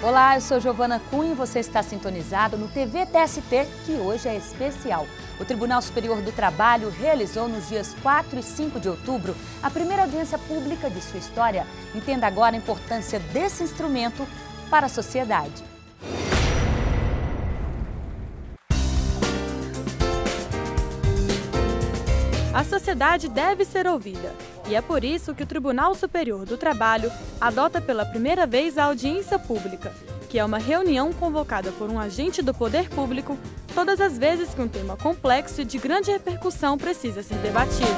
Olá, eu sou Giovana Cunha e você está sintonizado no TV TST, que hoje é especial. O Tribunal Superior do Trabalho realizou nos dias 4 e 5 de outubro a primeira audiência pública de sua história. Entenda agora a importância desse instrumento para a sociedade. A sociedade deve ser ouvida, e é por isso que o Tribunal Superior do Trabalho adota pela primeira vez a audiência pública, que é uma reunião convocada por um agente do poder público todas as vezes que um tema complexo e de grande repercussão precisa ser debatido.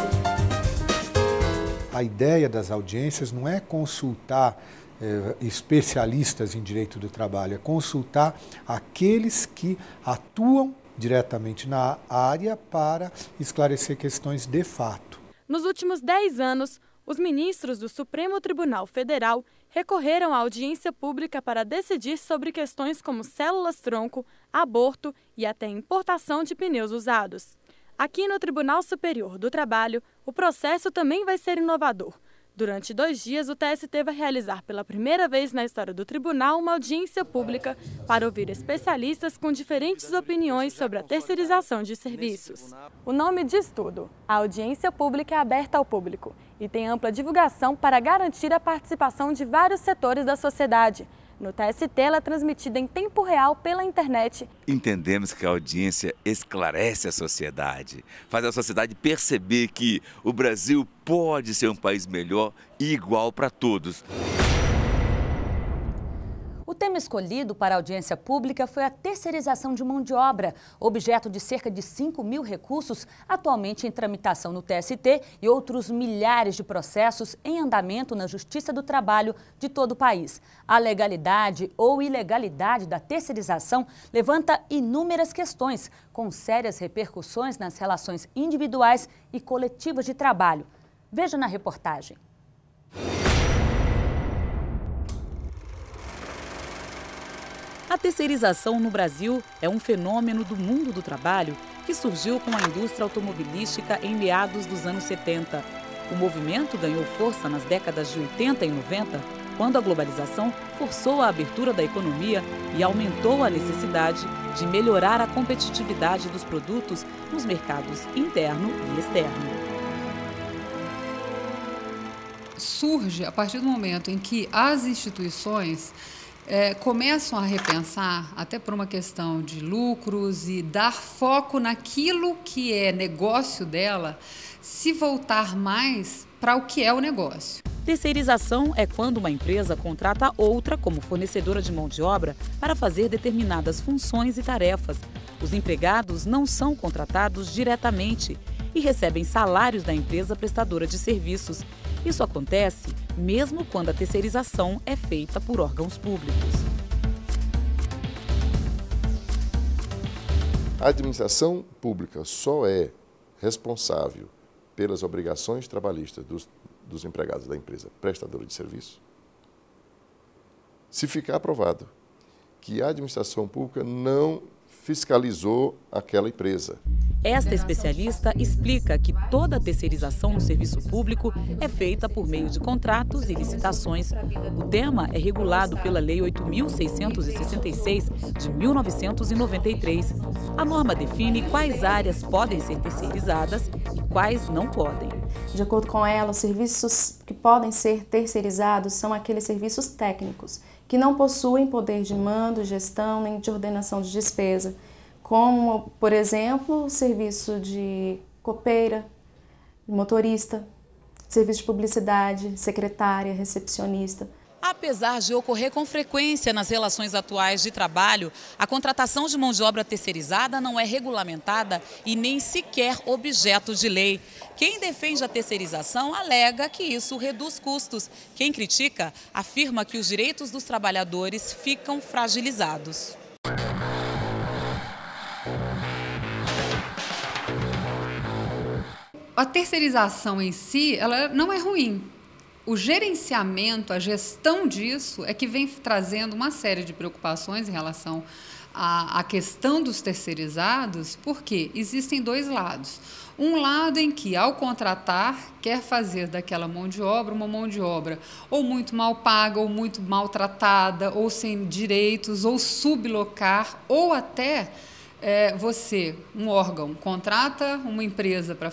A ideia das audiências não é consultar especialistas em direito do trabalho, é consultar aqueles que atuam diretamente na área para esclarecer questões de fato. Nos últimos 10 anos, os ministros do Supremo Tribunal Federal recorreram à audiência pública para decidir sobre questões como células-tronco, aborto e até importação de pneus usados. Aqui no Tribunal Superior do Trabalho, o processo também vai ser inovador. Durante 2 dias, o TST vai realizar pela primeira vez na história do tribunal uma audiência pública para ouvir especialistas com diferentes opiniões sobre a terceirização de serviços. O nome diz tudo. A audiência pública é aberta ao público e tem ampla divulgação para garantir a participação de vários setores da sociedade. No TST, ela é transmitida em tempo real pela internet. Entendemos que a audiência esclarece a sociedade, faz a sociedade perceber que o Brasil pode ser um país melhor e igual para todos. O tema escolhido para a audiência pública foi a terceirização de mão de obra, objeto de cerca de 5.000 recursos atualmente em tramitação no TST e outros milhares de processos em andamento na Justiça do Trabalho de todo o país. A legalidade ou ilegalidade da terceirização levanta inúmeras questões, com sérias repercussões nas relações individuais e coletivas de trabalho. Veja na reportagem. A terceirização no Brasil é um fenômeno do mundo do trabalho que surgiu com a indústria automobilística em meados dos anos 70. O movimento ganhou força nas décadas de 80 e 90, quando a globalização forçou a abertura da economia e aumentou a necessidade de melhorar a competitividade dos produtos nos mercados interno e externo. Surge a partir do momento em que as instituições começam a repensar, até por uma questão de lucros e dar foco naquilo que é negócio dela, se voltar mais para o que é o negócio. Terceirização é quando uma empresa contrata outra como fornecedora de mão de obra para fazer determinadas funções e tarefas. Os empregados não são contratados diretamente e recebem salários da empresa prestadora de serviços. Isso acontece mesmo quando a terceirização é feita por órgãos públicos. A administração pública só é responsável pelas obrigações trabalhistas dos empregados da empresa prestadora de serviço se ficar aprovado que a administração pública não fiscalizou aquela empresa. Esta especialista explica que toda a terceirização no serviço público é feita por meio de contratos e licitações. O tema é regulado pela Lei 8.666 de 1993. A norma define quais áreas podem ser terceirizadas e quais não podem. De acordo com ela, os serviços que podem ser terceirizados são aqueles serviços técnicos, que não possuem poder de mando, gestão nem de ordenação de despesa, como, por exemplo, o serviço de copeira, motorista, serviço de publicidade, secretária, recepcionista. Apesar de ocorrer com frequência nas relações atuais de trabalho, a contratação de mão de obra terceirizada não é regulamentada e nem sequer objeto de lei. Quem defende a terceirização alega que isso reduz custos. Quem critica afirma que os direitos dos trabalhadores ficam fragilizados. A terceirização em si, ela não é ruim. O gerenciamento, a gestão disso é que vem trazendo uma série de preocupações em relação a questão dos terceirizados, porque existem dois lados. Um lado em que, ao contratar, quer fazer daquela mão de obra uma mão de obra ou muito mal paga, ou muito maltratada, ou sem direitos, ou sublocar, ou até você, um órgão, contrata uma empresa para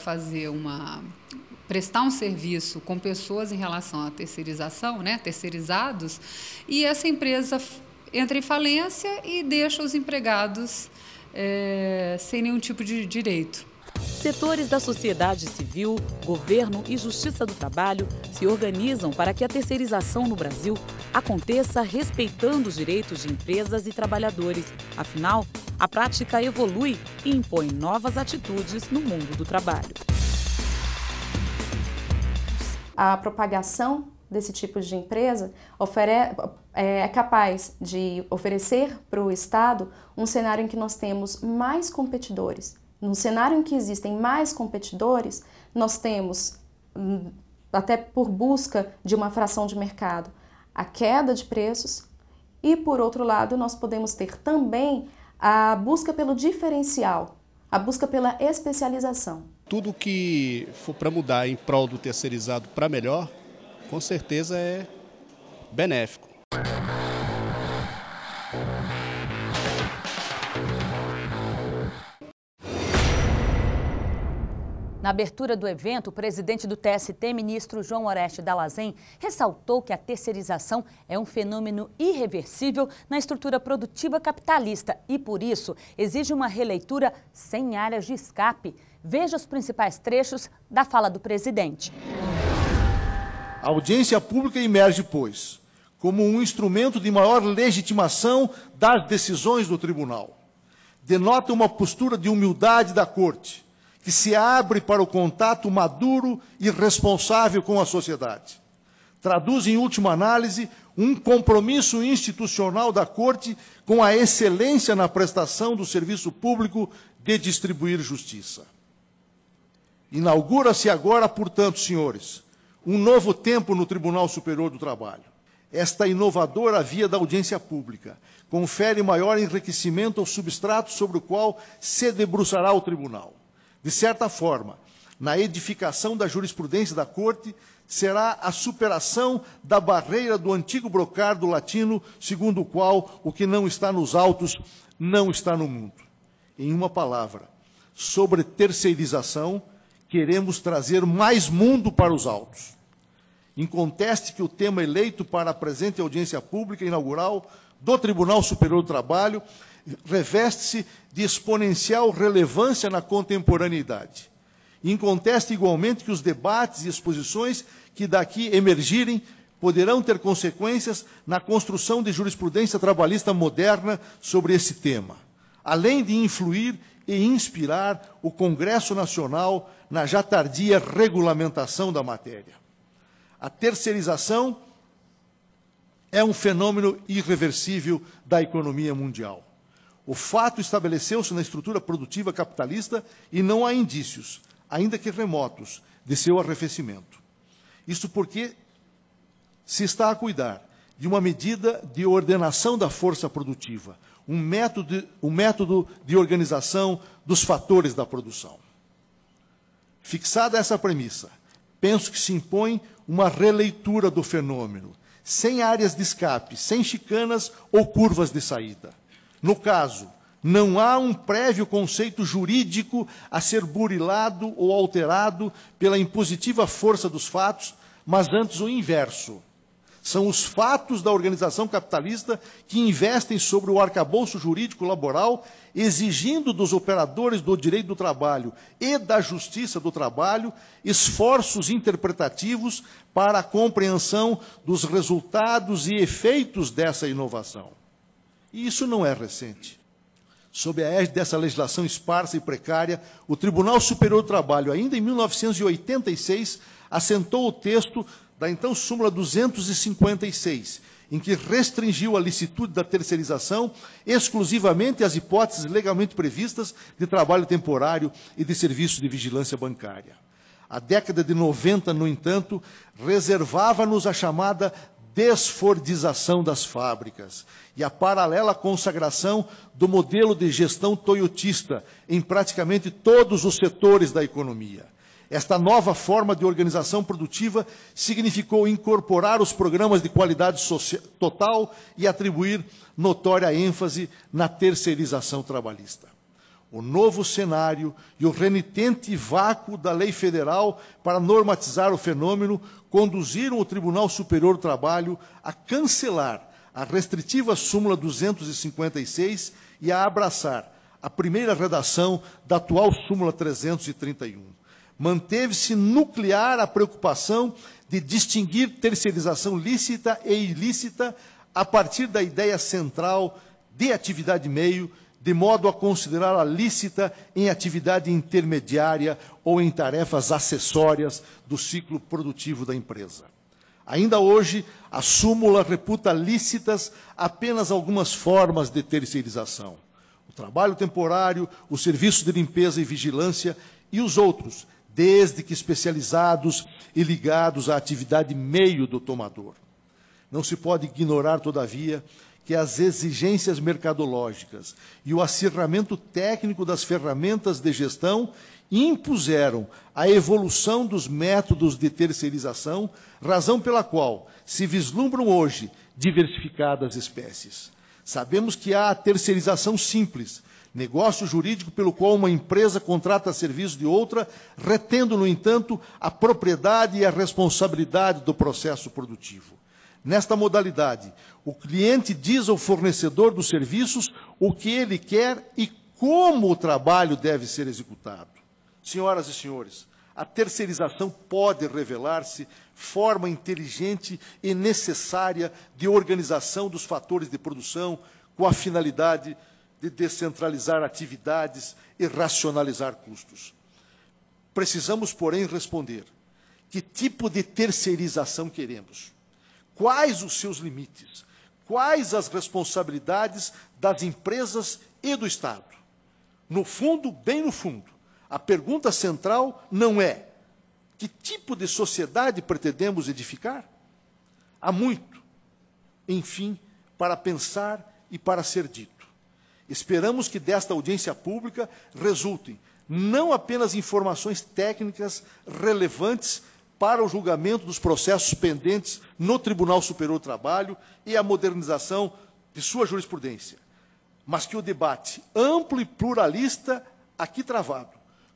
prestar um serviço com pessoas em relação à terceirização, né, terceirizados, e essa empresa entra em falência e deixa os empregados sem nenhum tipo de direito. Setores da sociedade civil, governo e justiça do trabalho se organizam para que a terceirização no Brasil aconteça respeitando os direitos de empresas e trabalhadores. Afinal, a prática evolui e impõe novas atitudes no mundo do trabalho. A propagação desse tipo de empresa é capaz de oferecer para o Estado um cenário em que nós temos mais competidores. Num cenário em que existem mais competidores, nós temos, até por busca de uma fração de mercado, a queda de preços e, por outro lado, nós podemos ter também a busca pelo diferencial, a busca pela especialização. Tudo que for para mudar em prol do terceirizado para melhor, com certeza é benéfico. Na abertura do evento, o presidente do TST, ministro João Oreste Dallazen, ressaltou que a terceirização é um fenômeno irreversível na estrutura produtiva capitalista e, por isso, exige uma releitura sem áreas de escape. Veja os principais trechos da fala do presidente. A audiência pública emerge, pois, como um instrumento de maior legitimação das decisões do tribunal. Denota uma postura de humildade da Corte, que se abre para o contato maduro e responsável com a sociedade. Traduz, em última análise, um compromisso institucional da Corte com a excelência na prestação do serviço público de distribuir justiça. Inaugura-se agora, portanto, senhores, um novo tempo no Tribunal Superior do Trabalho. Esta inovadora via da audiência pública confere maior enriquecimento ao substrato sobre o qual se debruçará o tribunal. De certa forma, na edificação da jurisprudência da Corte, será a superação da barreira do antigo brocardo latino, segundo o qual o que não está nos autos não está no mundo. Em uma palavra, sobre terceirização, queremos trazer mais mundo para os autos. Inconteste que o tema eleito para a presente audiência pública inaugural do Tribunal Superior do Trabalho reveste-se de exponencial relevância na contemporaneidade. Inconteste igualmente que os debates e exposições que daqui emergirem poderão ter consequências na construção de jurisprudência trabalhista moderna sobre esse tema, além de influir e inspirar o Congresso Nacional na já tardia regulamentação da matéria. A terceirização é um fenômeno irreversível da economia mundial. O fato estabeleceu-se na estrutura produtiva capitalista e não há indícios, ainda que remotos, de seu arrefecimento. Isso porque se está a cuidar de uma medida de ordenação da força produtiva, um método de organização dos fatores da produção. Fixada essa premissa, penso que se impõe uma releitura do fenômeno, sem áreas de escape, sem chicanas ou curvas de saída. No caso, não há um prévio conceito jurídico a ser burilado ou alterado pela impositiva força dos fatos, mas antes o inverso. São os fatos da organização capitalista que investem sobre o arcabouço jurídico laboral, exigindo dos operadores do direito do trabalho e da justiça do trabalho esforços interpretativos para a compreensão dos resultados e efeitos dessa inovação. E isso não é recente. Sob a égide dessa legislação esparsa e precária, o Tribunal Superior do Trabalho, ainda em 1986, assentou o texto da então súmula 256, em que restringiu a licitude da terceirização exclusivamente às hipóteses legalmente previstas de trabalho temporário e de serviço de vigilância bancária. A década de 90, no entanto, reservava-nos a chamada desfordização das fábricas e a paralela consagração do modelo de gestão toyotista em praticamente todos os setores da economia. Esta nova forma de organização produtiva significou incorporar os programas de qualidade total e atribuir notória ênfase na terceirização trabalhista. O novo cenário e o renitente vácuo da lei federal para normatizar o fenômeno conduziram o Tribunal Superior do Trabalho a cancelar a restritiva súmula 256 e a abraçar a primeira redação da atual súmula 331. Manteve-se nuclear a preocupação de distinguir terceirização lícita e ilícita a partir da ideia central de atividade meio, de modo a considerá-la lícita em atividade intermediária ou em tarefas acessórias do ciclo produtivo da empresa. Ainda hoje, a súmula reputa lícitas apenas algumas formas de terceirização: o trabalho temporário, o serviço de limpeza e vigilância e os outros, desde que especializados e ligados à atividade meio do tomador. Não se pode ignorar, todavia, que as exigências mercadológicas e o acirramento técnico das ferramentas de gestão impuseram a evolução dos métodos de terceirização, razão pela qual se vislumbram hoje diversificadas espécies. Sabemos que há a terceirização simples, negócio jurídico pelo qual uma empresa contrata serviço de outra, retendo, no entanto, a propriedade e a responsabilidade do processo produtivo. Nesta modalidade, o cliente diz ao fornecedor dos serviços o que ele quer e como o trabalho deve ser executado. Senhoras e senhores, a terceirização pode revelar-se forma inteligente e necessária de organização dos fatores de produção com a finalidade de descentralizar atividades e racionalizar custos. Precisamos, porém, responder: que tipo de terceirização queremos? Quais os seus limites? Quais as responsabilidades das empresas e do Estado? No fundo, bem no fundo, a pergunta central não é: que tipo de sociedade pretendemos edificar? Há muito, enfim, para pensar e para ser dito. Esperamos que desta audiência pública resultem não apenas informações técnicas relevantes para o julgamento dos processos pendentes no Tribunal Superior do Trabalho e a modernização de sua jurisprudência, mas que o debate amplo e pluralista aqui travado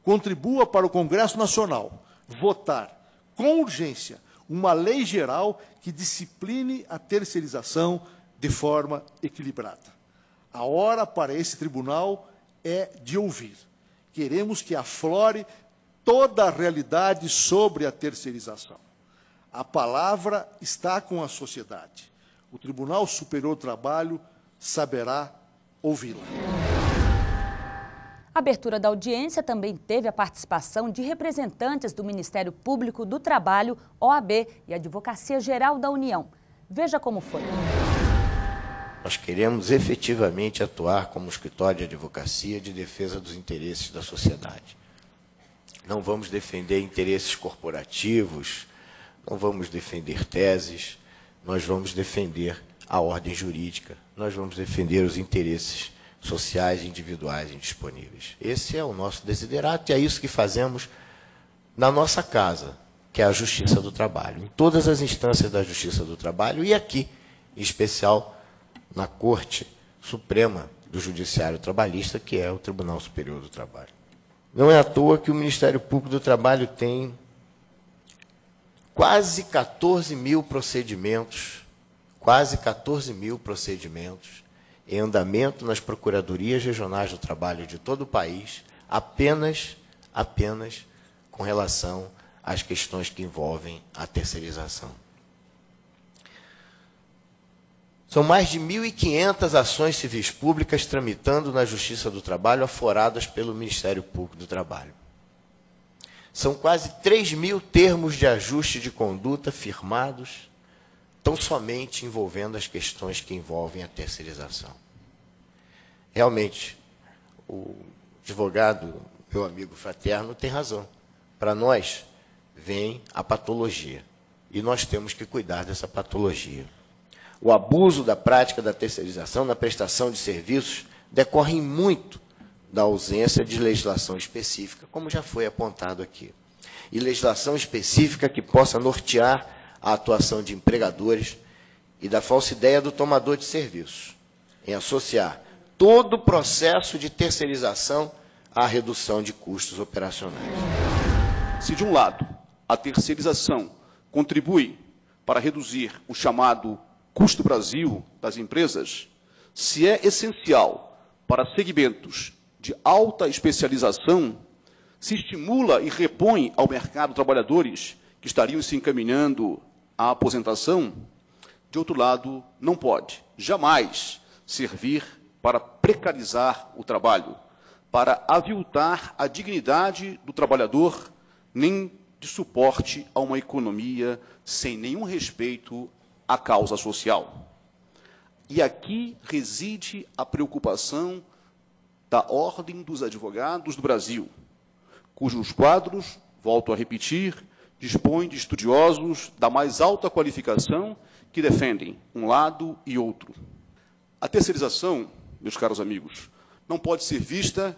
contribua para o Congresso Nacional votar com urgência uma lei geral que discipline a terceirização de forma equilibrada. A hora para esse tribunal é de ouvir. Queremos que aflore toda a realidade sobre a terceirização. A palavra está com a sociedade. O Tribunal Superior do Trabalho saberá ouvi-la. A abertura da audiência também teve a participação de representantes do Ministério Público do Trabalho, OAB e Advocacia Geral da União. Veja como foi. Nós queremos efetivamente atuar como escritório de advocacia de defesa dos interesses da sociedade. Não vamos defender interesses corporativos, não vamos defender teses, nós vamos defender a ordem jurídica, nós vamos defender os interesses sociais, individuais e disponíveis. Esse é o nosso desiderato e é isso que fazemos na nossa casa, que é a Justiça do Trabalho, em todas as instâncias da Justiça do Trabalho e aqui, em especial, na Corte Suprema do Judiciário Trabalhista, que é o Tribunal Superior do Trabalho. Não é à toa que o Ministério Público do Trabalho tem quase 14 mil procedimentos em andamento nas Procuradorias Regionais do Trabalho de todo o país, apenas com relação às questões que envolvem a terceirização. São mais de 1.500 ações civis públicas tramitando na Justiça do Trabalho, aforadas pelo Ministério Público do Trabalho. São quase 3.000 termos de ajuste de conduta firmados, tão somente envolvendo as questões que envolvem a terceirização. Realmente, o advogado, meu amigo fraterno, tem razão. Para nós, vem a patologia. e nós temos que cuidar dessa patologia. O abuso da prática da terceirização na prestação de serviços decorre muito da ausência de legislação específica, como já foi apontado aqui. E legislação específica que possa nortear a atuação de empregadores e da falsa ideia do tomador de serviços, em associar todo o processo de terceirização à redução de custos operacionais. Se, de um lado, a terceirização contribui para reduzir o chamado custo Brasil das empresas, se é essencial para segmentos de alta especialização, se estimula e repõe ao mercado trabalhadores que estariam se encaminhando à aposentação, de outro lado, não pode jamais servir para precarizar o trabalho, para aviltar a dignidade do trabalhador, nem de suporte a uma economia sem nenhum respeito à causa social. E aqui reside a preocupação da Ordem dos Advogados do Brasil, cujos quadros, volto a repetir, dispõem de estudiosos da mais alta qualificação que defendem um lado e outro. A terceirização, meus caros amigos, não pode ser vista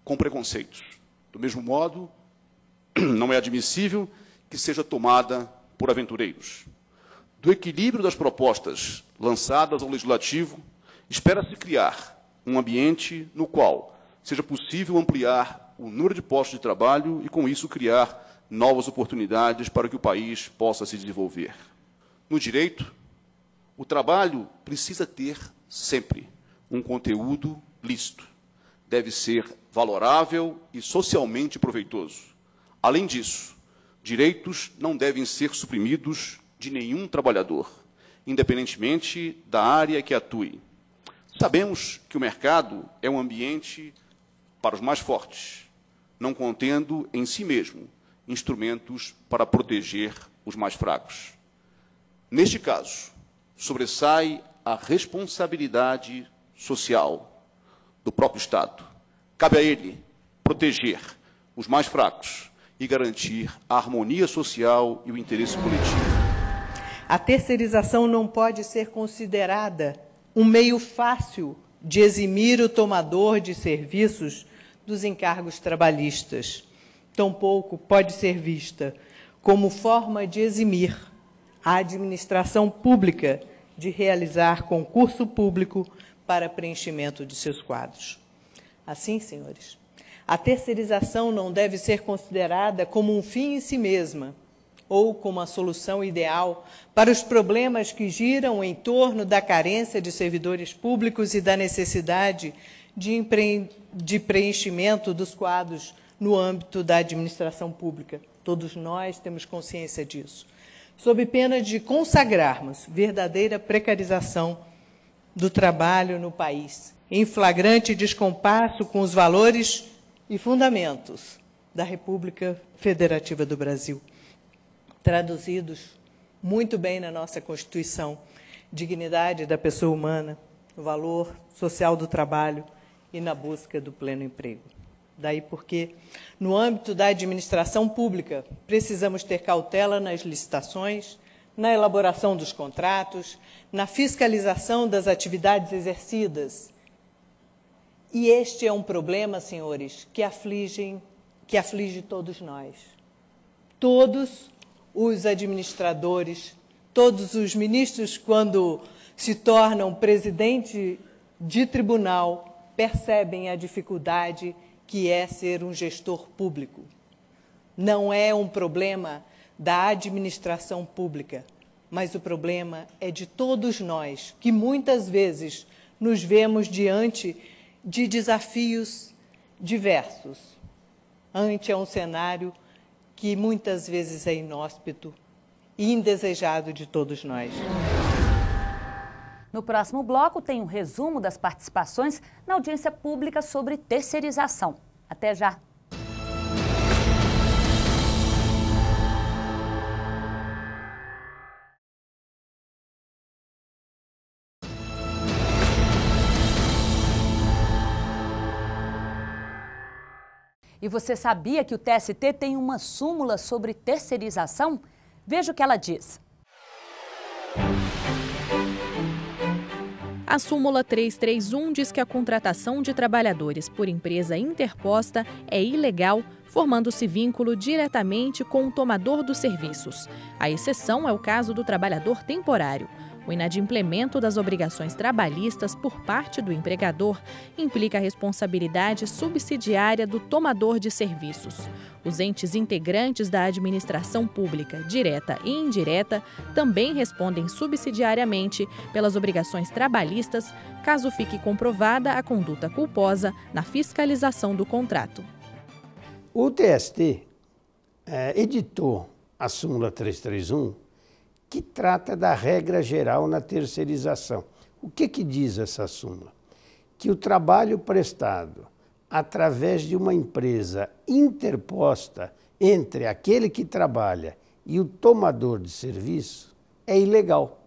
com preconceitos. Do mesmo modo, não é admissível que seja tomada por aventureiros. Do equilíbrio das propostas lançadas ao Legislativo, espera-se criar um ambiente no qual seja possível ampliar o número de postos de trabalho e, com isso, criar novas oportunidades para que o país possa se desenvolver. No direito, o trabalho precisa ter sempre um conteúdo lícito. Deve ser valorável e socialmente proveitoso. Além disso, direitos não devem ser suprimidos de nenhum trabalhador, independentemente da área que atue. Sabemos que o mercado é um ambiente para os mais fortes, não contendo em si mesmo instrumentos para proteger os mais fracos. Neste caso, sobressai a responsabilidade social do próprio Estado. Cabe a ele proteger os mais fracos e garantir a harmonia social e o interesse coletivo. A terceirização não pode ser considerada um meio fácil de eximir o tomador de serviços dos encargos trabalhistas. Tampouco pode ser vista como forma de eximir a administração pública de realizar concurso público para preenchimento de seus quadros. Assim, senhores, a terceirização não deve ser considerada como um fim em si mesma, ou como a solução ideal para os problemas que giram em torno da carência de servidores públicos e da necessidade de preenchimento dos quadros no âmbito da administração pública. Todos nós temos consciência disso. Sob pena de consagrarmos verdadeira precarização do trabalho no país, em flagrante descompasso com os valores e fundamentos da República Federativa do Brasil, traduzidos muito bem na nossa Constituição: dignidade da pessoa humana, o valor social do trabalho e na busca do pleno emprego. Daí porque, no âmbito da administração pública, precisamos ter cautela nas licitações, na elaboração dos contratos, na fiscalização das atividades exercidas. E este é um problema, senhores, que aflige todos nós. Todos os administradores, todos os ministros, quando se tornam presidente de tribunal, percebem a dificuldade que é ser um gestor público. Não é um problema da administração pública, mas o problema é de todos nós, que muitas vezes nos vemos diante de desafios diversos, ante um cenário que muitas vezes é inóspito e indesejado de todos nós. No próximo bloco tem um resumo das participações na audiência pública sobre terceirização. Até já! E você sabia que o TST tem uma súmula sobre terceirização? Veja o que ela diz. A súmula 331 diz que a contratação de trabalhadores por empresa interposta é ilegal, formando-se vínculo diretamente com o tomador dos serviços. A exceção é o caso do trabalhador temporário. O inadimplemento das obrigações trabalhistas por parte do empregador implica a responsabilidade subsidiária do tomador de serviços. Os entes integrantes da administração pública, direta e indireta, também respondem subsidiariamente pelas obrigações trabalhistas, caso fique comprovada a conduta culposa na fiscalização do contrato. O TST editou a súmula 331, que trata da regra geral na terceirização. O que diz essa súmula? Que o trabalho prestado através de uma empresa interposta entre aquele que trabalha e o tomador de serviço é ilegal.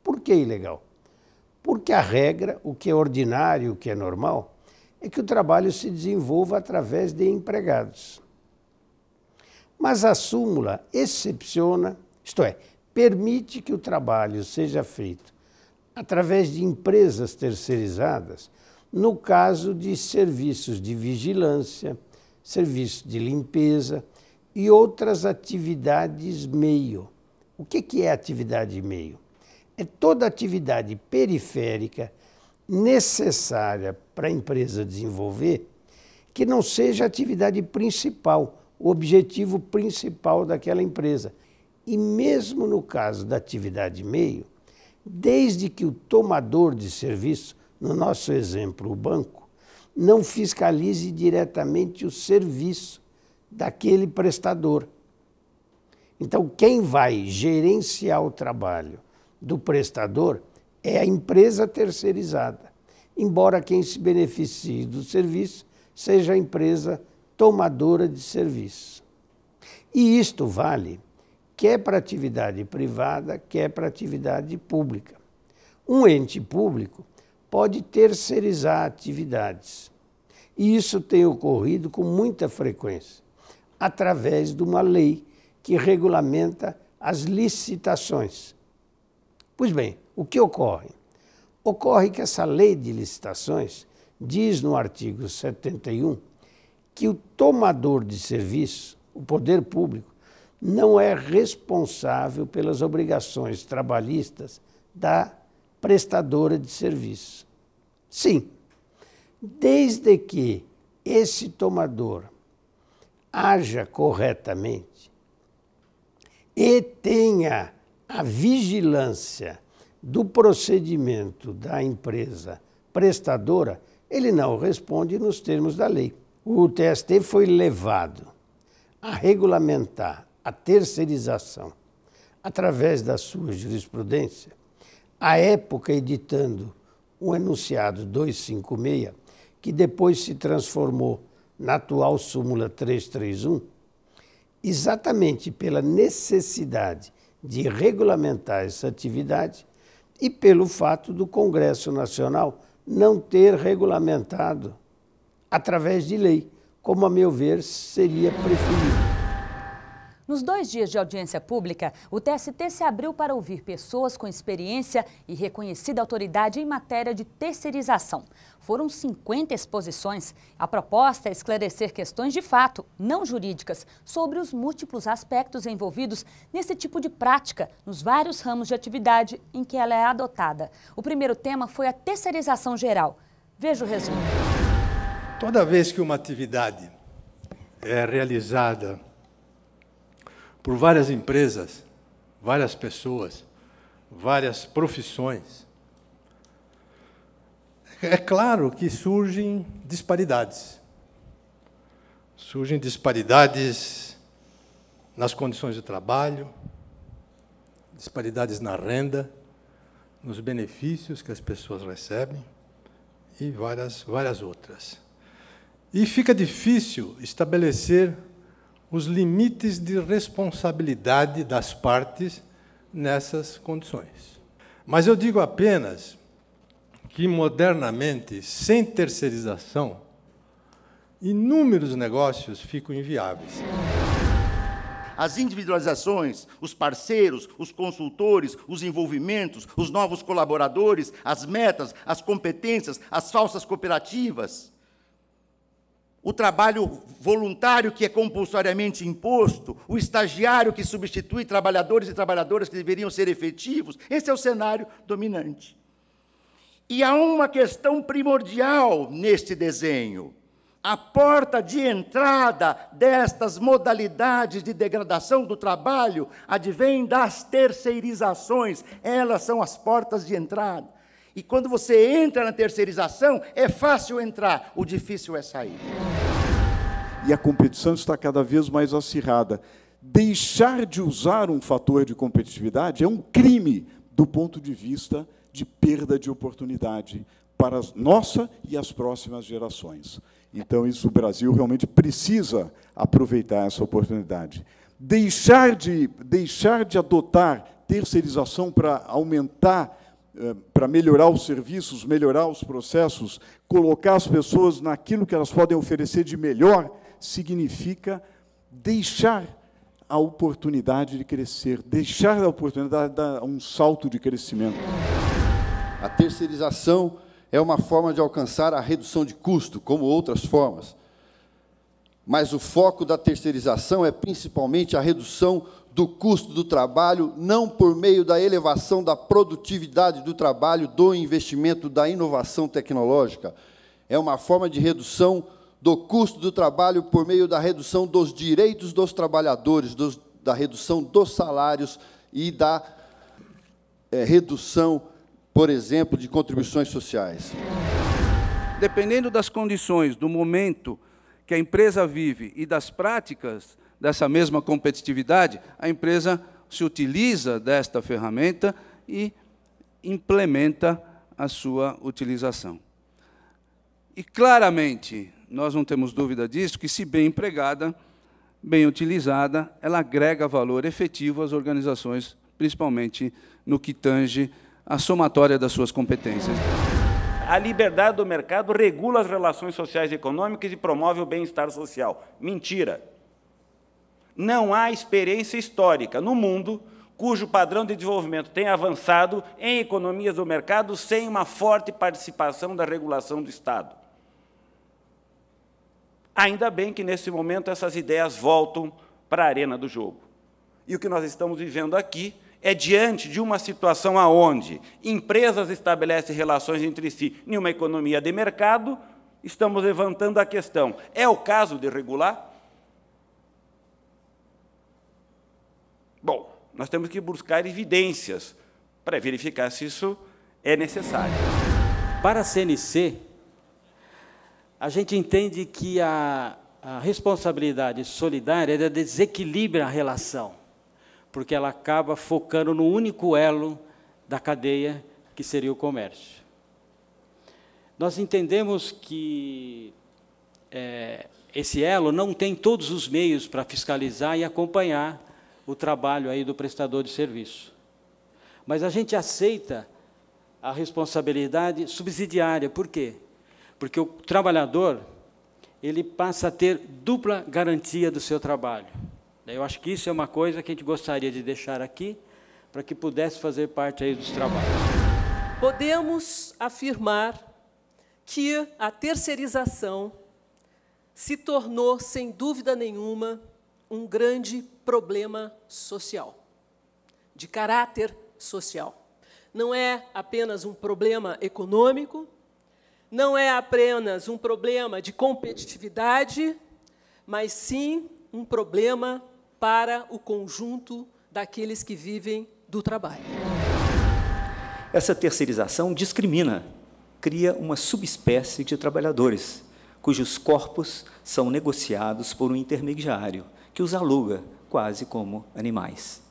Por que ilegal? Porque a regra, o que é ordinário, o que é normal, é que o trabalho se desenvolva através de empregados. Mas a súmula excepciona, isto é, permite que o trabalho seja feito através de empresas terceirizadas, no caso de serviços de vigilância, serviços de limpeza e outras atividades meio. O que é atividade meio? É toda atividade periférica necessária para a empresa desenvolver, que não seja a atividade principal, o objetivo principal daquela empresa. E mesmo no caso da atividade meio, desde que o tomador de serviço, no nosso exemplo, o banco, não fiscalize diretamente o serviço daquele prestador. Então, quem vai gerenciar o trabalho do prestador é a empresa terceirizada, embora quem se beneficie do serviço seja a empresa tomadora de serviço. E isto vale quer para atividade privada, quer para atividade pública. Um ente público pode terceirizar atividades. E isso tem ocorrido com muita frequência, através de uma lei que regulamenta as licitações. Pois bem, o que ocorre? Ocorre que essa lei de licitações diz no artigo 71 que o tomador de serviço, o poder público, não é responsável pelas obrigações trabalhistas da prestadora de serviço. Sim, desde que esse tomador haja corretamente e tenha a vigilância do procedimento da empresa prestadora, ele não responde nos termos da lei. O TST foi levado a regulamentar a terceirização através da sua jurisprudência, à época editando o enunciado 256, que depois se transformou na atual súmula 331, exatamente pela necessidade de regulamentar essa atividade e pelo fato do Congresso Nacional não ter regulamentado através de lei, como, a meu ver, seria preferível. Nos 2 dias de audiência pública, o TST se abriu para ouvir pessoas com experiência e reconhecida autoridade em matéria de terceirização. Foram 50 exposições. A proposta é esclarecer questões de fato, não jurídicas, sobre os múltiplos aspectos envolvidos nesse tipo de prática, nos vários ramos de atividade em que ela é adotada. O primeiro tema foi a terceirização geral. Veja o resumo. Toda vez que uma atividade é realizada por várias empresas, várias pessoas, várias profissões, é claro que surgem disparidades. Surgem disparidades nas condições de trabalho, disparidades na renda, nos benefícios que as pessoas recebem e várias outras. E fica difícil estabelecer os limites de responsabilidade das partes nessas condições. Mas eu digo apenas que, modernamente, sem terceirização, inúmeros negócios ficam inviáveis. as individualizações, os parceiros, os consultores, os envolvimentos, os novos colaboradores, as metas, as competências, as falsas cooperativas. O trabalho voluntário que é compulsoriamente imposto, o estagiário que substitui trabalhadores e trabalhadoras que deveriam ser efetivos. Esse é o cenário dominante. E há uma questão primordial neste desenho. A porta de entrada destas modalidades de degradação do trabalho advém das terceirizações. Elas são as portas de entrada. E quando você entra na terceirização, é fácil entrar, o difícil é sair. E a competição está cada vez mais acirrada. Deixar de usar um fator de competitividade é um crime do ponto de vista de perda de oportunidade para a nossa e as próximas gerações. Então, isso o Brasil realmente precisa aproveitar essa oportunidade. Deixar de adotar terceirização para aumentar, para melhorar os serviços, melhorar os processos, colocar as pessoas naquilo que elas podem oferecer de melhor, significa deixar a oportunidade de crescer, deixar a oportunidade de dar um salto de crescimento. A terceirização é uma forma de alcançar a redução de custo, como outras formas. Mas o foco da terceirização é principalmente a redução do custo do trabalho, não por meio da elevação da produtividade do trabalho, do investimento, da inovação tecnológica. É uma forma de redução do custo do trabalho por meio da redução dos direitos dos trabalhadores, da redução dos salários e da redução, por exemplo, de contribuições sociais. Dependendo das condições, do momento que a empresa vive e das práticas dessa mesma competitividade, a empresa se utiliza desta ferramenta e implementa a sua utilização. E, claramente, nós não temos dúvida disso, que, se bem empregada, bem utilizada, ela agrega valor efetivo às organizações, principalmente no que tange a somatória das suas competências. A liberdade do mercado regula as relações sociais e econômicas e promove o bem-estar social. Mentira. Não há experiência histórica no mundo cujo padrão de desenvolvimento tenha avançado em economias do mercado sem uma forte participação da regulação do Estado. Ainda bem que, nesse momento, essas ideias voltam para a arena do jogo. E o que nós estamos vivendo aqui é diante de uma situação onde empresas estabelecem relações entre si em uma economia de mercado, estamos levantando a questão: é o caso de regular? Bom, nós temos que buscar evidências para verificar se isso é necessário. Para a CNC, a gente entende que a responsabilidade solidária desequilibra a relação, porque ela acaba focando no único elo da cadeia, que seria o comércio. Nós entendemos que esse elo não tem todos os meios para fiscalizar e acompanhar o trabalho aí do prestador de serviço. Mas a gente aceita a responsabilidade subsidiária. Por quê? Porque o trabalhador ele passa a ter dupla garantia do seu trabalho. Eu acho que isso é uma coisa que a gente gostaria de deixar aqui, para que pudesse fazer parte aí dos trabalhos. Podemos afirmar que a terceirização se tornou, sem dúvida nenhuma, um grande problema social, de caráter social. Não é apenas um problema econômico, não é apenas um problema de competitividade, mas sim um problema para o conjunto daqueles que vivem do trabalho. Essa terceirização discrimina, cria uma subespécie de trabalhadores, cujos corpos são negociados por um intermediário, que os aluga quase como animais.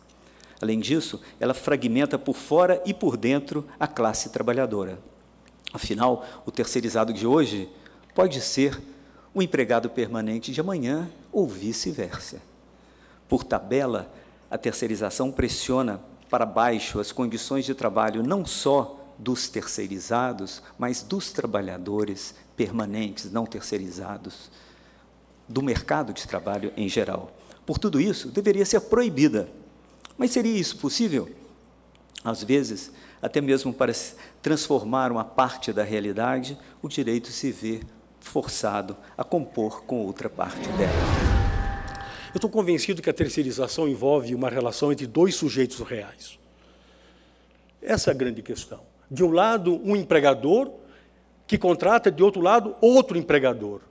Além disso, ela fragmenta por fora e por dentro a classe trabalhadora. Afinal, o terceirizado de hoje pode ser o empregado permanente de amanhã ou vice-versa. Por tabela, a terceirização pressiona para baixo as condições de trabalho não só dos terceirizados, mas dos trabalhadores permanentes, não terceirizados, do mercado de trabalho em geral. Por tudo isso, deveria ser proibida. Mas seria isso possível? Às vezes, até mesmo para transformar uma parte da realidade, o direito se vê forçado a compor com outra parte dela. Eu estou convencido que a terceirização envolve uma relação entre dois sujeitos reais. Essa é a grande questão. De um lado, um empregador que contrata, de outro lado, outro empregador.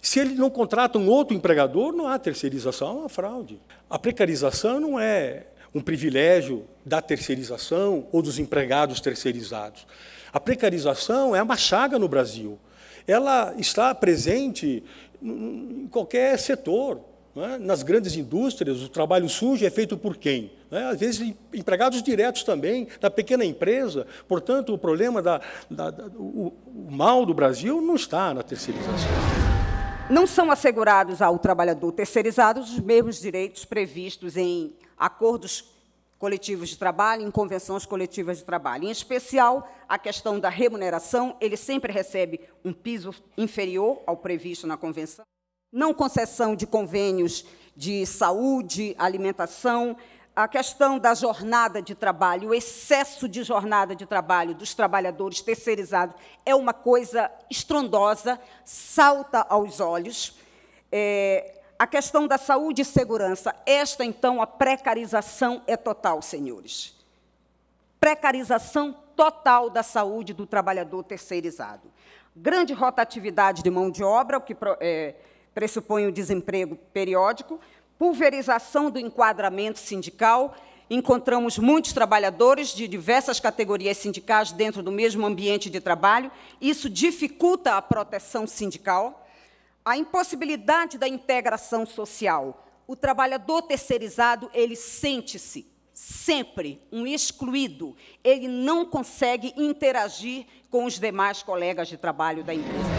Se ele não contrata um outro empregador, não há terceirização, é uma fraude. A precarização não é um privilégio da terceirização ou dos empregados terceirizados. A precarização é uma chaga no Brasil. Ela está presente em qualquer setor. Não é? Nas grandes indústrias, o trabalho sujo é feito por quem? Não é? Às vezes, empregados diretos também, da pequena empresa. Portanto, o problema, o mal do Brasil não está na terceirização. Não são assegurados ao trabalhador terceirizado os mesmos direitos previstos em acordos coletivos de trabalho, em convenções coletivas de trabalho. Em especial, a questão da remuneração, ele sempre recebe um piso inferior ao previsto na convenção. Não concessão de convênios de saúde, alimentação, a questão da jornada de trabalho, o excesso de jornada de trabalho dos trabalhadores terceirizados é uma coisa estrondosa, salta aos olhos. A questão da saúde e segurança, esta, então, a precarização é total, senhores. Precarização total da saúde do trabalhador terceirizado. Grande rotatividade de mão de obra, o que pressupõe o desemprego periódico, pulverização do enquadramento sindical. Encontramos muitos trabalhadores de diversas categorias sindicais dentro do mesmo ambiente de trabalho. Isso dificulta a proteção sindical. A impossibilidade da integração social. O trabalhador terceirizado, ele sente-se sempre um excluído. Ele não consegue interagir com os demais colegas de trabalho da empresa.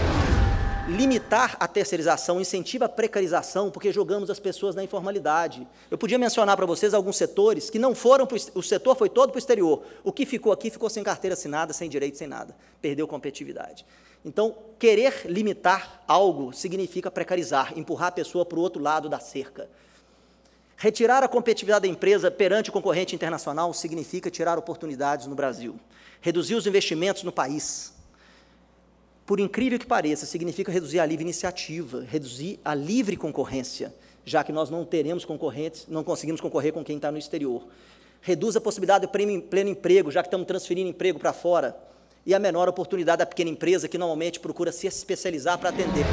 Limitar a terceirização incentiva a precarização, porque jogamos as pessoas na informalidade. Eu podia mencionar para vocês alguns setores que não foram, o setor foi todo para o exterior. O que ficou aqui ficou sem carteira assinada, sem direito, sem nada. Perdeu competitividade. Então, querer limitar algo significa precarizar, empurrar a pessoa para o outro lado da cerca. Retirar a competitividade da empresa perante o concorrente internacional significa tirar oportunidades no Brasil. Reduzir os investimentos no país. Por incrível que pareça, significa reduzir a livre iniciativa, reduzir a livre concorrência, já que nós não teremos concorrentes, não conseguimos concorrer com quem está no exterior. Reduz a possibilidade de pleno emprego, já que estamos transferindo emprego para fora. E a menor oportunidade da pequena empresa, que normalmente procura se especializar para atender.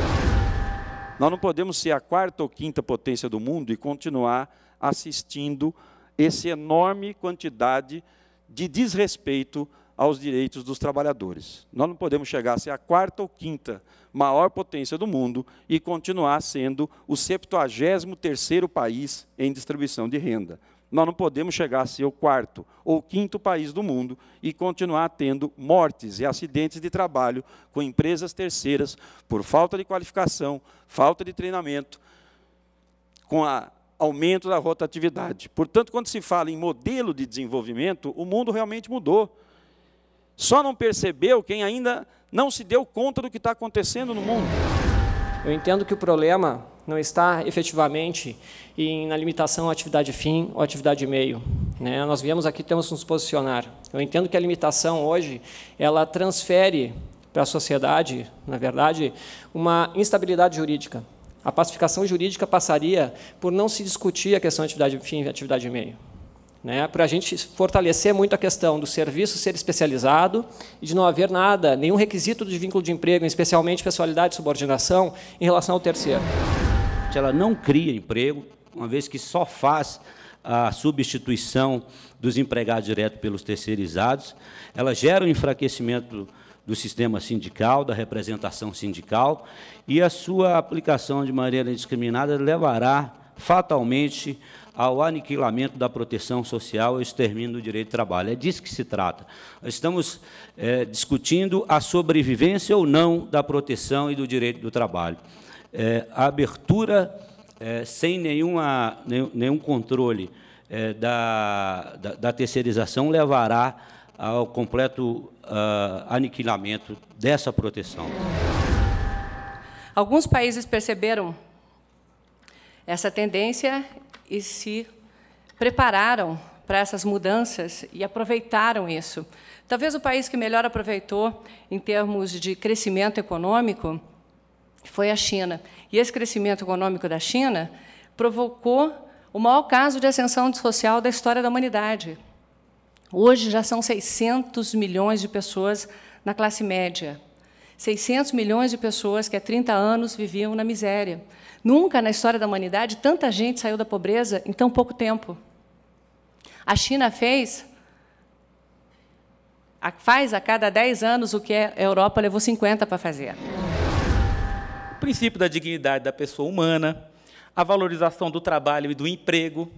Nós não podemos ser a quarta ou quinta potência do mundo e continuar assistindo essa enorme quantidade de desrespeito aos direitos dos trabalhadores. Nós não podemos chegar a ser a quarta ou quinta maior potência do mundo e continuar sendo o 73º país em distribuição de renda. Nós não podemos chegar a ser o quarto ou quinto país do mundo e continuar tendo mortes e acidentes de trabalho com empresas terceiras por falta de qualificação, falta de treinamento, com o aumento da rotatividade. Portanto, quando se fala em modelo de desenvolvimento, o mundo realmente mudou. Só não percebeu quem ainda não se deu conta do que está acontecendo no mundo. Eu entendo que o problema não está efetivamente na limitação à atividade fim ou atividade meio. Né? Nós viemos aqui, temos que nos posicionar. Eu entendo que a limitação hoje, ela transfere para a sociedade, na verdade, uma instabilidade jurídica. A pacificação jurídica passaria por não se discutir a questão de atividade fim e atividade meio. Né, para a gente fortalecer muito a questão do serviço ser especializado e de não haver nada, nenhum requisito de vínculo de emprego, especialmente pessoalidade e subordinação, em relação ao terceiro. Ela não cria emprego, uma vez que só faz a substituição dos empregados diretos pelos terceirizados, ela gera um enfraquecimento do sistema sindical, da representação sindical, e a sua aplicação de maneira indiscriminada levará fatalmente ao aniquilamento da proteção social e ao extermínio do direito de trabalho. É disso que se trata. Nós estamos discutindo a sobrevivência ou não da proteção e do direito do trabalho. A abertura sem nenhum controle da terceirização levará ao completo aniquilamento dessa proteção. Alguns países perceberam essa tendência e se prepararam para essas mudanças e aproveitaram isso. Talvez o país que melhor aproveitou em termos de crescimento econômico foi a China. E esse crescimento econômico da China provocou o maior caso de ascensão social da história da humanidade. Hoje já são 600 milhões de pessoas na classe média. 600 milhões de pessoas que há 30 anos viviam na miséria. Nunca na história da humanidade tanta gente saiu da pobreza em tão pouco tempo. A China faz a cada 10 anos o que a Europa levou 50 para fazer. O princípio da dignidade da pessoa humana, a valorização do trabalho e do emprego,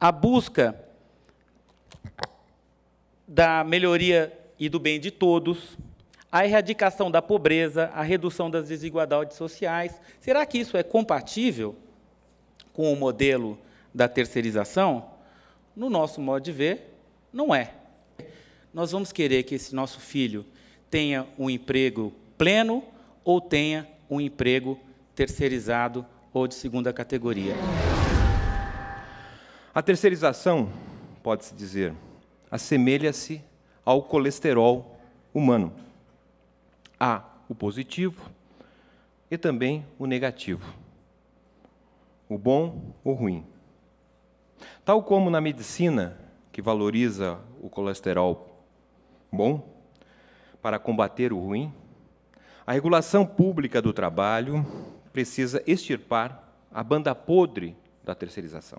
a busca da melhoria e do bem de todos, a erradicação da pobreza, a redução das desigualdades sociais. Será que isso é compatível com o modelo da terceirização? No nosso modo de ver, não é. Nós vamos querer que esse nosso filho tenha um emprego pleno ou tenha um emprego terceirizado ou de segunda categoria. A terceirização, pode-se dizer, assemelha-se ao colesterol humano. Há o positivo e também o negativo, o bom ou ruim. Tal como na medicina, que valoriza o colesterol bom para combater o ruim, a regulação pública do trabalho precisa extirpar a banda podre da terceirização.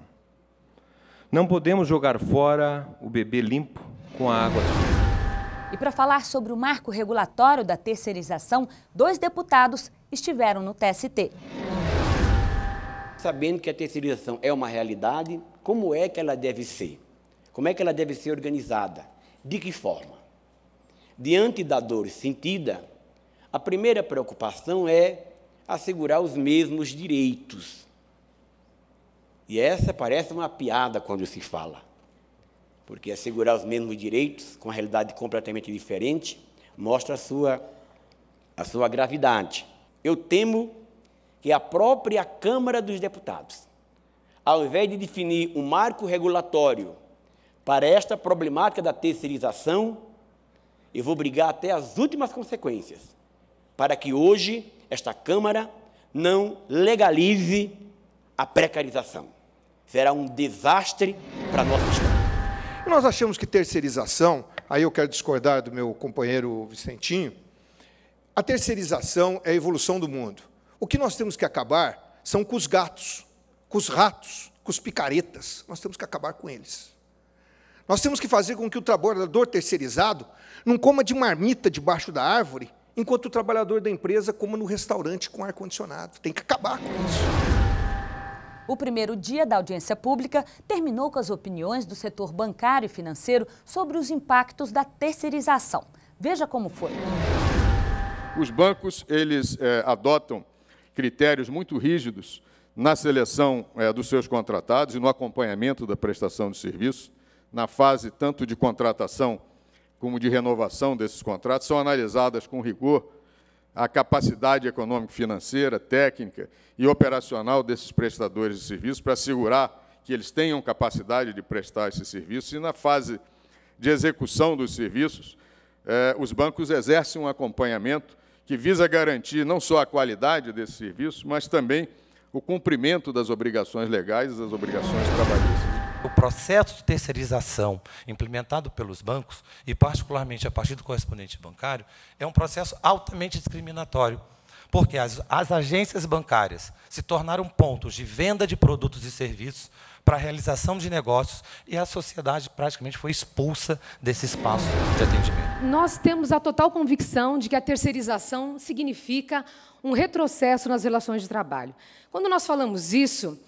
Não podemos jogar fora o bebê limpo com a água suja. E para falar sobre o marco regulatório da terceirização, 2 deputados estiveram no TST. Sabendo que a terceirização é uma realidade, como é que ela deve ser? Como é que ela deve ser organizada? De que forma? Diante da dor sentida, a primeira preocupação é assegurar os mesmos direitos. E essa parece uma piada quando se fala, porque assegurar os mesmos direitos, com a realidade completamente diferente, mostra a sua gravidade. Eu temo que a própria Câmara dos Deputados, ao invés de definir um marco regulatório para esta problemática da terceirização, eu vou brigar até as últimas consequências, para que hoje esta Câmara não legalize a precarização. Será um desastre para a nossa história. Nós achamos que terceirização, aí eu quero discordar do meu companheiro Vicentinho, a terceirização é a evolução do mundo. O que nós temos que acabar são com os gatos, com os ratos, com os picaretas. Nós temos que acabar com eles. Nós temos que fazer com que o trabalhador terceirizado não coma de marmita debaixo da árvore, enquanto o trabalhador da empresa coma no restaurante com ar-condicionado. Tem que acabar com isso. O primeiro dia da audiência pública terminou com as opiniões do setor bancário e financeiro sobre os impactos da terceirização. Veja como foi. Os bancos, eles adotam critérios muito rígidos na seleção dos seus contratados e no acompanhamento da prestação de serviço, na fase tanto de contratação como de renovação desses contratos, são analisadas com rigor a capacidade econômico-financeira, técnica e operacional desses prestadores de serviços para assegurar que eles tenham capacidade de prestar esses serviços. E, na fase de execução dos serviços, os bancos exercem um acompanhamento que visa garantir não só a qualidade desse serviço, mas também o cumprimento das obrigações legais e das obrigações trabalhistas. O processo de terceirização implementado pelos bancos, e particularmente a partir do correspondente bancário, é um processo altamente discriminatório, porque as agências bancárias se tornaram pontos de venda de produtos e serviços para a realização de negócios e a sociedade praticamente foi expulsa desse espaço de atendimento. Nós temos a total convicção de que a terceirização significa um retrocesso nas relações de trabalho. Quando nós falamos isso,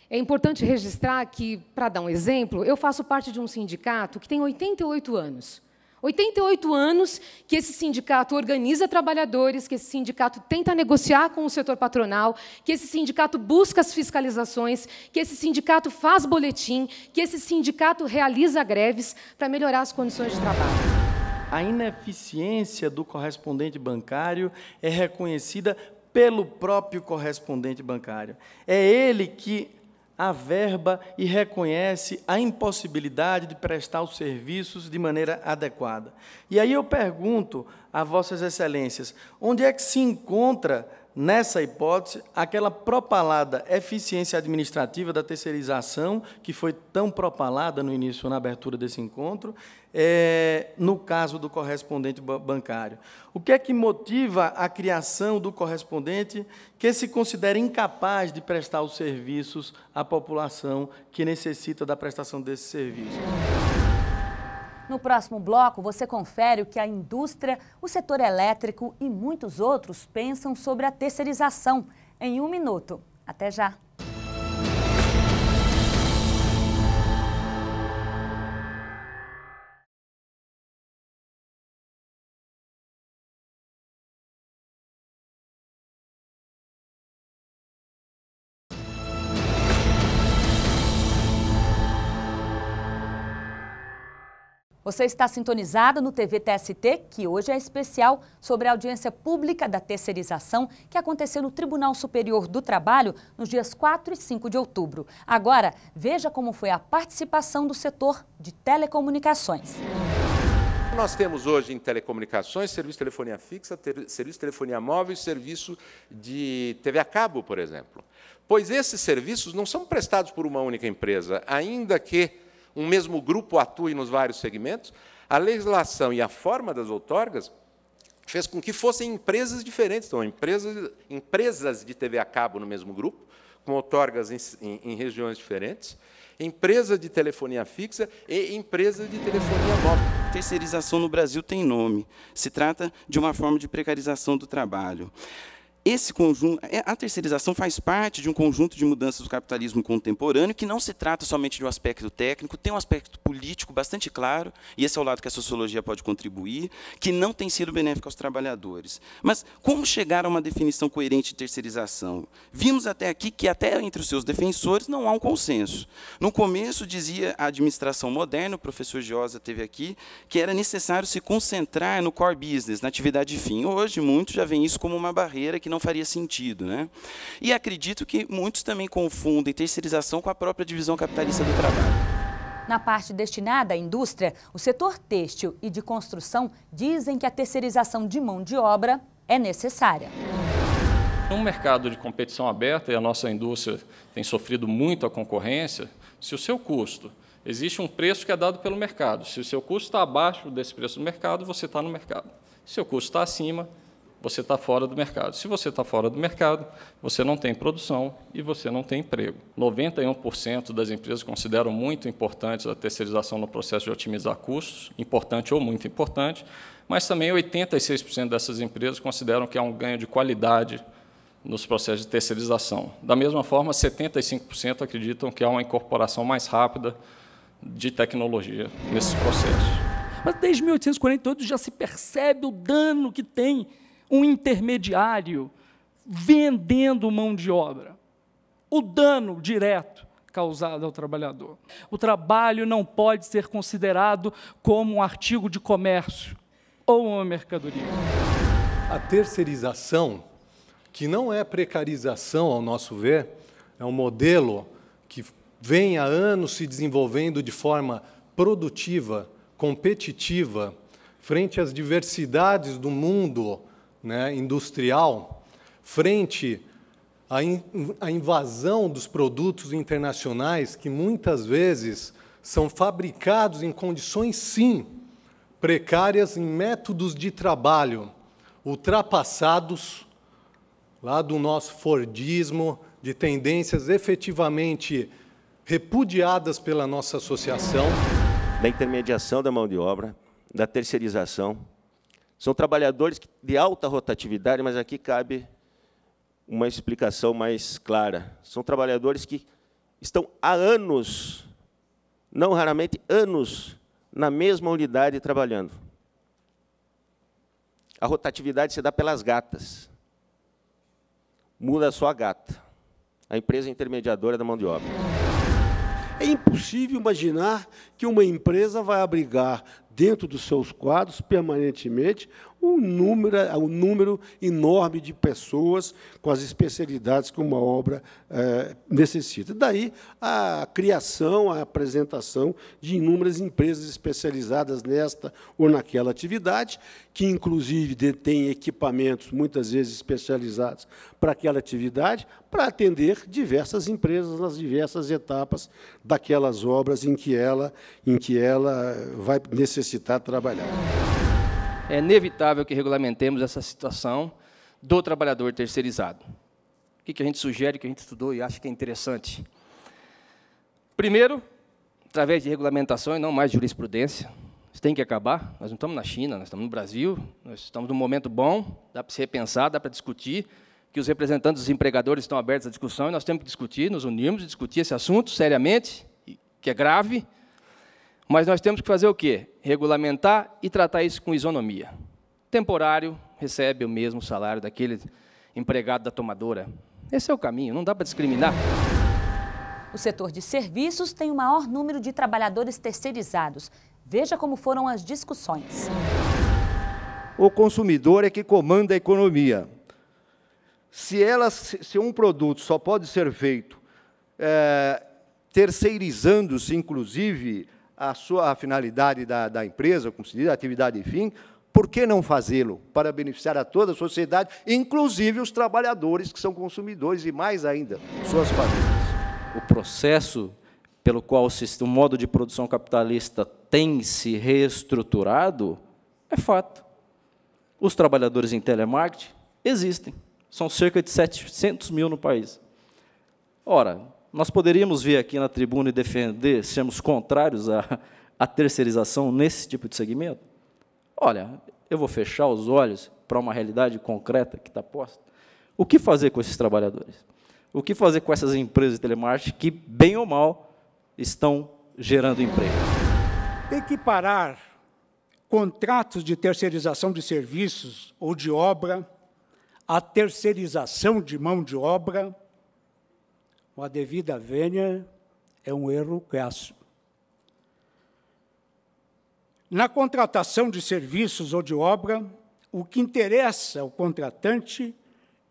é importante registrar que, para dar um exemplo, eu faço parte de um sindicato que tem 88 anos. 88 anos que esse sindicato organiza trabalhadores, que esse sindicato tenta negociar com o setor patronal, que esse sindicato busca as fiscalizações, que esse sindicato faz boletim, que esse sindicato realiza greves para melhorar as condições de trabalho. A ineficiência do correspondente bancário é reconhecida pelo próprio correspondente bancário. É ele que averba e reconhece a impossibilidade de prestar os serviços de maneira adequada. E aí eu pergunto a Vossas Excelências, onde é que se encontra, nessa hipótese, aquela propalada eficiência administrativa da terceirização, que foi tão propalada no início, na abertura desse encontro, no caso do correspondente bancário? O que é que motiva a criação do correspondente que se considera incapaz de prestar os serviços à população que necessita da prestação desse serviço? No próximo bloco, você confere o que a indústria, o setor elétrico e muitos outros pensam sobre a terceirização. Em 1 minuto. Até já! Você está sintonizado no TV TST, que hoje é especial sobre a audiência pública da terceirização que aconteceu no Tribunal Superior do Trabalho nos dias 4 e 5 de outubro. Agora, veja como foi a participação do setor de telecomunicações. Nós temos hoje em telecomunicações serviço de telefonia fixa, serviço de telefonia móvel e serviço de TV a cabo, por exemplo. Pois esses serviços não são prestados por uma única empresa, ainda que um mesmo grupo atue nos vários segmentos. A legislação e a forma das outorgas fez com que fossem empresas diferentes, então, empresas de TV a cabo no mesmo grupo, com outorgas em regiões diferentes, empresa de telefonia fixa e empresa de telefonia móvel. Terceirização no Brasil tem nome. Se trata de uma forma de precarização do trabalho. Esse conjunto, a terceirização faz parte de um conjunto de mudanças do capitalismo contemporâneo que não se trata somente de um aspecto técnico, tem um aspecto político bastante claro, e esse é o lado que a sociologia pode contribuir, que não tem sido benéfico aos trabalhadores. Mas como chegar a uma definição coerente de terceirização? Vimos até aqui que até entre os seus defensores não há um consenso. No começo dizia a administração moderna, o professor Giosa teve aqui, que era necessário se concentrar no core business, na atividade fim. Hoje, muitos já veem isso como uma barreira que não faria sentido, né? E acredito que muitos também confundem terceirização com a própria divisão capitalista do trabalho. Na parte destinada à indústria, o setor têxtil e de construção dizem que a terceirização de mão de obra é necessária. Num mercado de competição aberta, e a nossa indústria tem sofrido muito a concorrência, se o seu custo, existe um preço que é dado pelo mercado. Se o seu custo está abaixo desse preço do mercado, você está no mercado. Se o seu custo está acima, você está fora do mercado. Se você está fora do mercado, você não tem produção e você não tem emprego. 91% das empresas consideram muito importante a terceirização no processo de otimizar custos, importante ou muito importante, mas também 86% dessas empresas consideram que há um ganho de qualidade nos processos de terceirização. Da mesma forma, 75% acreditam que há uma incorporação mais rápida de tecnologia nesses processos. Mas desde 1848 já se percebe o dano que tem um intermediário vendendo mão de obra. O dano direto causado ao trabalhador. O trabalho não pode ser considerado como um artigo de comércio ou uma mercadoria. A terceirização, que não é precarização, ao nosso ver, é um modelo que vem há anos se desenvolvendo de forma produtiva, competitiva, frente às diversidades do mundo, né, industrial, frente à invasão dos produtos internacionais que muitas vezes são fabricados em condições, sim, precárias, em métodos de trabalho ultrapassados lá do nosso fordismo, de tendências efetivamente repudiadas pela nossa associação. Da intermediação da mão de obra, da terceirização. São trabalhadores de alta rotatividade, mas aqui cabe uma explicação mais clara. São trabalhadores que estão há anos, não raramente anos, na mesma unidade trabalhando. A rotatividade se dá pelas gatas. Muda só a gata. A empresa intermediadora da mão de obra. É impossível imaginar que uma empresa vai abrigar dentro dos seus quadros, permanentemente, um número enorme de pessoas com as especialidades que uma obra necessita. Daí a criação, a apresentação de inúmeras empresas especializadas nesta ou naquela atividade, que, inclusive, detêm equipamentos, muitas vezes especializados para aquela atividade, para atender diversas empresas nas diversas etapas daquelas obras em que ela vai necessitar trabalhar. É inevitável que regulamentemos essa situação do trabalhador terceirizado. O que a gente sugere, que a gente estudou e acha que é interessante? Primeiro, através de regulamentação e não mais jurisprudência. Isso tem que acabar. Nós não estamos na China, nós estamos no Brasil, nós estamos num momento bom, dá para se repensar, dá para discutir, que os representantes dos empregadores estão abertos à discussão, e nós temos que discutir, nos unirmos e discutir esse assunto seriamente, que é grave. Mas nós temos que fazer o quê? Regulamentar e tratar isso com isonomia. Temporário recebe o mesmo salário daquele empregado da tomadora. Esse é o caminho, não dá para discriminar. O setor de serviços tem o maior número de trabalhadores terceirizados. Veja como foram as discussões. O consumidor é que comanda a economia. Se um produto só pode ser feito terceirizando-se, inclusive, a finalidade da empresa, como se diz, a atividade fim, por que não fazê-lo para beneficiar a toda a sociedade, inclusive os trabalhadores que são consumidores e, mais ainda, suas famílias? O processo pelo qual o modo de produção capitalista tem se reestruturado é fato. Os trabalhadores em telemarketing existem. São cerca de 700 mil no país. Ora, nós poderíamos vir aqui na tribuna e defender, sermos contrários à terceirização nesse tipo de segmento? Olha, eu vou fechar os olhos para uma realidade concreta que está posta. O que fazer com esses trabalhadores? O que fazer com essas empresas de telemarketing que, bem ou mal, estão gerando emprego? Equiparar contratos de terceirização de serviços ou de obra à terceirização de mão de obra, com a devida vênia, é um erro crasso. Na contratação de serviços ou de obra, o que interessa ao contratante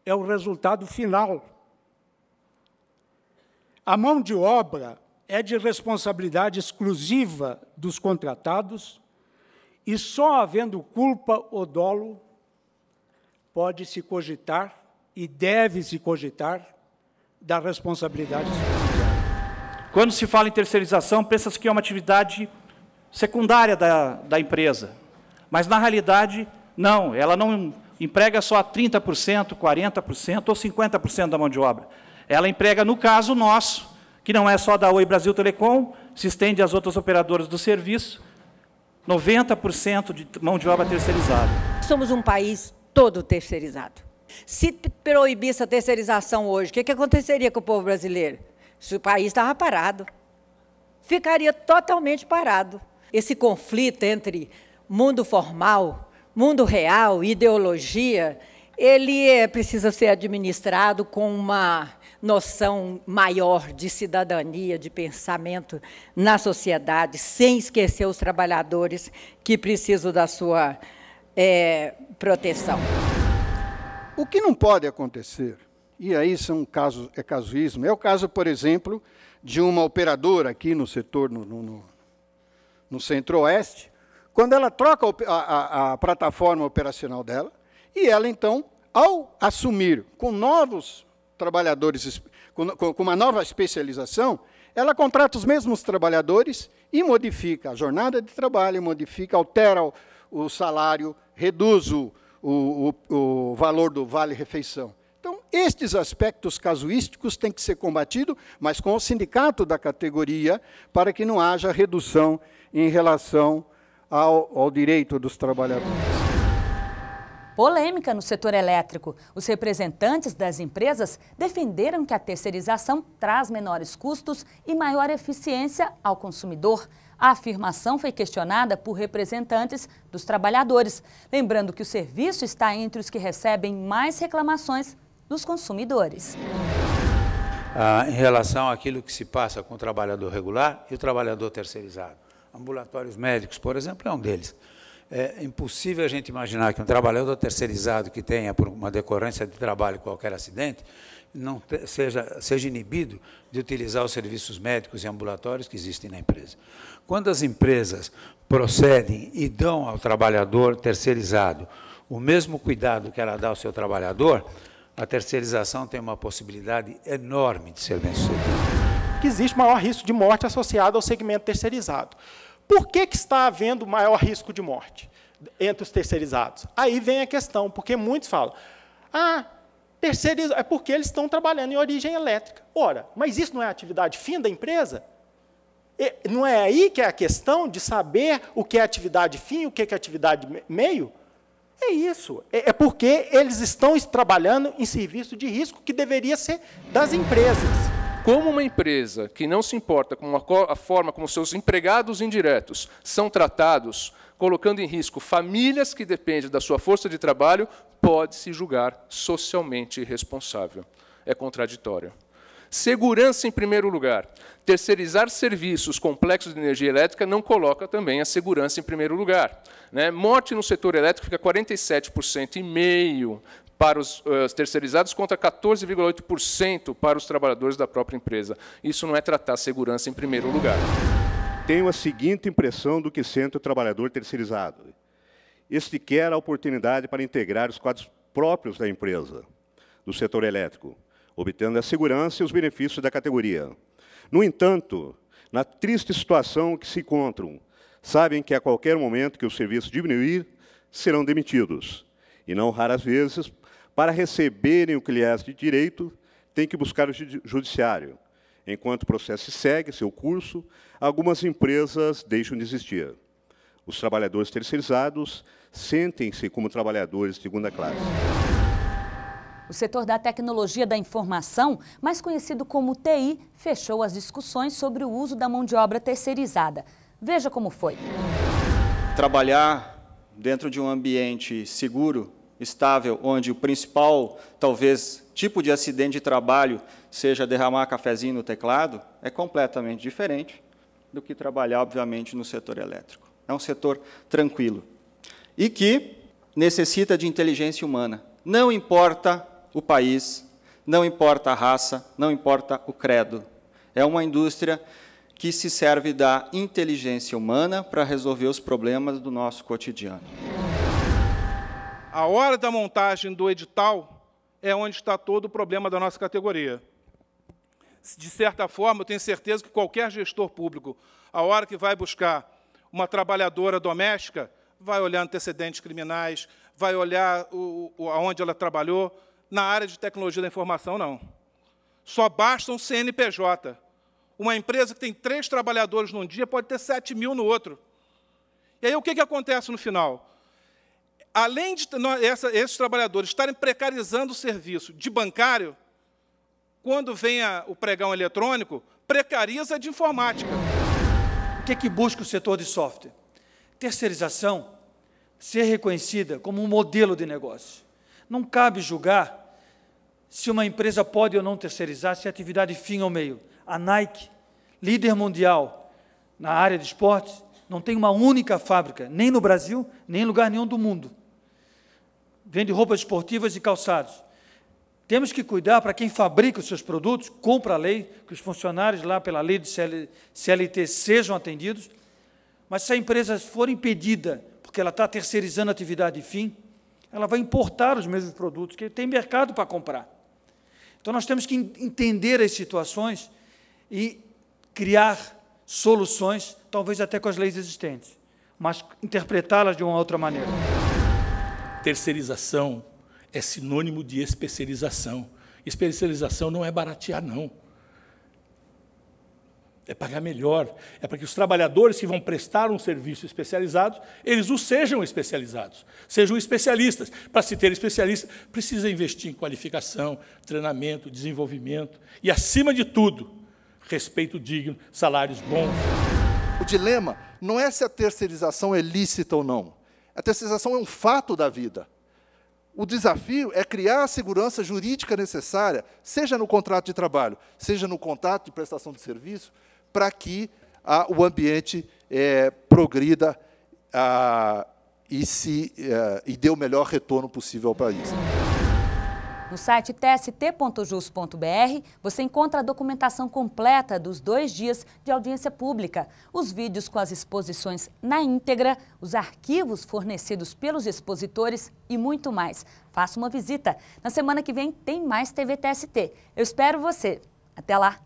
é o resultado final. A mão de obra é de responsabilidade exclusiva dos contratados e só havendo culpa ou dolo pode-se cogitar e deve-se cogitar da responsabilidade subsidiária. Quando se fala em terceirização, pensa-se que é uma atividade secundária da empresa. Mas, na realidade, não. Ela não emprega só 30%, 40% ou 50% da mão de obra. Ela emprega, no caso nosso, que não é só da Oi Brasil Telecom, se estende às outras operadoras do serviço, 90% de mão de obra terceirizada. Somos um país todo terceirizado. Se proibisse a terceirização hoje, o que aconteceria com o povo brasileiro? Se o país estava parado, ficaria totalmente parado. Esse conflito entre mundo formal, mundo real, ideologia, ele precisa ser administrado com uma noção maior de cidadania, de pensamento na sociedade, sem esquecer os trabalhadores que precisam da sua proteção. O que não pode acontecer, e aí é casuísmo, é o caso, por exemplo, de uma operadora aqui no setor, no Centro-Oeste, quando ela troca a plataforma operacional dela, e ela, então, ao assumir com novos trabalhadores, com uma nova especialização, ela contrata os mesmos trabalhadores e modifica a jornada de trabalho, altera o salário, reduz o valor do vale-refeição. Então, estes aspectos casuísticos têm que ser combatidos, mas com o sindicato da categoria, para que não haja redução em relação ao direito dos trabalhadores. Polêmica no setor elétrico. Os representantes das empresas defenderam que a terceirização traz menores custos e maior eficiência ao consumidor. A afirmação foi questionada por representantes dos trabalhadores, lembrando que o serviço está entre os que recebem mais reclamações dos consumidores. Em relação àquilo que se passa com o trabalhador regular e o trabalhador terceirizado. Ambulatórios médicos, por exemplo, é um deles. É impossível a gente imaginar que um trabalhador terceirizado que tenha, por uma decorrência de trabalho, qualquer acidente, não seja inibido de utilizar os serviços médicos e ambulatórios que existem na empresa. Quando as empresas procedem e dão ao trabalhador terceirizado o mesmo cuidado que ela dá ao seu trabalhador, a terceirização tem uma possibilidade enorme de ser bem-sucedida. Que existe maior risco de morte associado ao segmento terceirizado. Por que está havendo maior risco de morte entre os terceirizados? Aí vem a questão, porque muitos falam, terceirizado é porque eles estão trabalhando em origem elétrica. Ora, mas isso não é a atividade fim da empresa? Não é aí que é a questão de saber o que é atividade fim e o que é atividade meio? É isso. É porque eles estão trabalhando em serviço de risco que deveria ser das empresas. Como uma empresa que não se importa com a forma como seus empregados indiretos são tratados, colocando em risco famílias que dependem da sua força de trabalho, pode se julgar socialmente irresponsável. É contraditório. Segurança em primeiro lugar. Terceirizar serviços complexos de energia elétrica não coloca também a segurança em primeiro lugar. Morte no setor elétrico fica 47,5% para os terceirizados contra 14,8% para os trabalhadores da própria empresa. Isso não é tratar a segurança em primeiro lugar. Tenho a seguinte impressão do que sente o trabalhador terceirizado. Este quer a oportunidade para integrar os quadros próprios da empresa, do setor elétrico, obtendo a segurança e os benefícios da categoria. No entanto, na triste situação que se encontram, sabem que a qualquer momento que o serviço diminuir, serão demitidos. E não raras vezes, para receberem o que lhes é de direito, têm que buscar o judiciário. Enquanto o processo segue seu curso, algumas empresas deixam de existir. Os trabalhadores terceirizados sentem-se como trabalhadores de segunda classe. O setor da tecnologia da informação, mais conhecido como TI, fechou as discussões sobre o uso da mão de obra terceirizada. Veja como foi. Trabalhar dentro de um ambiente seguro, estável, onde o principal, talvez, tipo de acidente de trabalho seja derramar cafezinho no teclado, é completamente diferente do que trabalhar, obviamente, no setor elétrico. É um setor tranquilo e que necessita de inteligência humana. Não importa o país, não importa a raça, não importa o credo. É uma indústria que se serve da inteligência humana para resolver os problemas do nosso cotidiano. A hora da montagem do edital é onde está todo o problema da nossa categoria. De certa forma, eu tenho certeza que qualquer gestor público, a hora que vai buscar uma trabalhadora doméstica, vai olhar antecedentes criminais, vai olhar aonde ela trabalhou. Na área de tecnologia da informação, não. Só basta um CNPJ. Uma empresa que tem 3 trabalhadores num dia pode ter 7.000 no outro. E aí, o que acontece no final? Além de esses trabalhadores estarem precarizando o serviço de bancário, quando vem o pregão eletrônico, precariza de informática. O que busca o setor de software? Terceirização, ser reconhecida como um modelo de negócio. Não cabe julgar se uma empresa pode ou não terceirizar, se é atividade fim ou meio. A Nike, líder mundial na área de esportes, não tem uma única fábrica, nem no Brasil, nem em lugar nenhum do mundo. Vende roupas esportivas e calçados. Temos que cuidar para quem fabrica os seus produtos, cumpra a lei, que os funcionários lá pela lei de CLT sejam atendidos, mas se a empresa for impedida, porque ela está terceirizando a atividade fim, ela vai importar os mesmos produtos, que tem mercado para comprar. Então, nós temos que entender as situações e criar soluções, talvez até com as leis existentes, mas interpretá-las de uma outra maneira. Terceirização é sinônimo de especialização. Especialização não é baratear, não. É pagar melhor. É para que os trabalhadores que vão prestar um serviço especializado, eles o sejam especializados, sejam especialistas. Para se ter especialista, precisa investir em qualificação, treinamento, desenvolvimento e, acima de tudo, respeito digno, salários bons. O dilema não é se a terceirização é lícita ou não. A terceirização é um fato da vida. O desafio é criar a segurança jurídica necessária, seja no contrato de trabalho, seja no contrato de prestação de serviço, para que o ambiente progrida e dê o melhor retorno possível ao país. No site tst.jus.br, você encontra a documentação completa dos 2 dias de audiência pública, os vídeos com as exposições na íntegra, os arquivos fornecidos pelos expositores e muito mais. Faça uma visita. Na semana que vem tem mais TV TST. Eu espero você. Até lá!